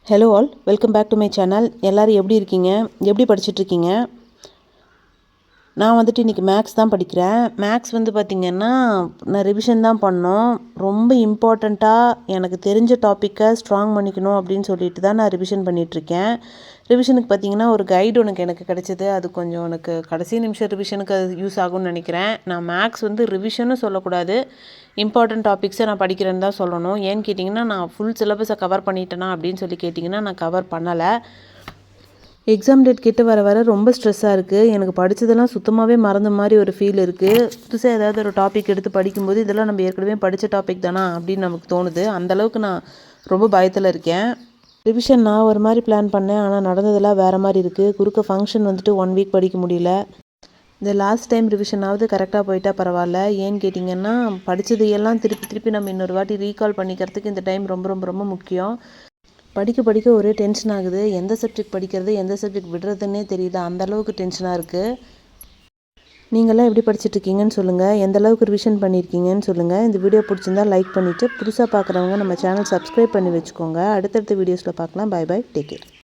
Hello all, welcome back to my channel. எல்லோரும் எப்படி இருக்கீங்க? எப்படி படிச்சுட்ருக்கீங்க? நான் வந்துட்டு இன்றைக்கி மேக்ஸ் தான் படிக்கிறேன். மேக்ஸ் வந்து பார்த்திங்கன்னா நான் ரிவிஷன் தான் பண்ணோம். ரொம்ப இம்பார்ட்டண்ட்டாக எனக்கு தெரிஞ்ச டாப்பிக்கை ஸ்ட்ராங் பண்ணிக்கணும் அப்படின்னு சொல்லிட்டு தான் நான் ரிவிஷன் பண்ணிகிட்ருக்கேன். ரிவிஷனுக்கு பார்த்திங்கன்னா ஒரு கைடு எனக்கு கிடச்சிது. அது கொஞ்சம் எனக்கு கடைசி நிமிஷம் ரிவிஷனுக்கு அது யூஸ் ஆகும்னு நினைக்கிறேன். நான் மேக்ஸ் வந்து ரிவிஷனும் சொல்லக்கூடாது, இம்பார்ட்டன்ட் டாபிக்ஸை நான் படிக்கிறேன்னு தான் சொல்லணும். ஏன்னு கேட்டிங்கன்னா நான் ஃபுல் சிலபஸை கவர் பண்ணிட்டேனா அப்படின்னு சொல்லி கேட்டிங்கன்னா நான் கவர் பண்ணலை. எக்ஸாம் டேட் கிட்ட வர வர ரொம்ப ஸ்ட்ரெஸ்ஸாக இருக்குது. எனக்கு படித்ததெல்லாம் சுத்தமாகவே மறந்த மாதிரி ஒரு ஃபீல் இருக்குது. புதுசாக ஏதாவது ஒரு டாபிக் எடுத்து படிக்கும்போது இதெல்லாம் நம்ம ஏற்கனவே படித்த டாபிக் தானா அப்படின்னு நமக்கு தோணுது. அந்தளவுக்கு நான் ரொம்ப பயத்தில் இருக்கேன். ரிவிஷன் நான் ஒரு மாதிரி பிளான் பண்ணேன், ஆனால் நடந்ததெல்லாம் வேறு மாதிரி இருக்குது. குறுக்க ஃபங்க்ஷன் வந்துட்டு 1 வீக் படிக்க முடியல. இந்த லாஸ்ட் டைம் ரிவிஷனாவது கரெக்டாக போயிட்டா பரவாயில்ல. ஏன்னு கேட்டிங்கன்னா படித்தது எல்லாம் திருப்பி நம்ம இன்னொரு வாட்டி ரீகால் பண்ணிக்கிறதுக்கு இந்த டைம் ரொம்ப ரொம்ப ரொம்ப முக்கியம். படிக்க ஒரே டென்ஷன் ஆகுது. எந்த சப்ஜெக்ட் படிக்கிறது, எந்த சப்ஜெக்ட் விடுறதுன்னே தெரியல. அந்தளவுக்கு டென்ஷனாக இருக்குது. நீங்களாம் எப்படி படிச்சுட்ருக்கீங்கன்னு சொல்லுங்கள். எந்த அளவுக்கு ரிவிஷன் பண்ணியிருக்கீங்கன்னு சொல்லுங்கள். இந்த வீடியோ பிடிச்சிருந்தா லைக் பண்ணிவிட்டு புதுசாக பார்க்குறவங்க நம்ம சேனல் சப்ஸ்கிரைப் பண்ணி வச்சுக்கோங்க. அடுத்தடுத்த வீடியோஸில் பார்க்கலாம். Bye bye, take care.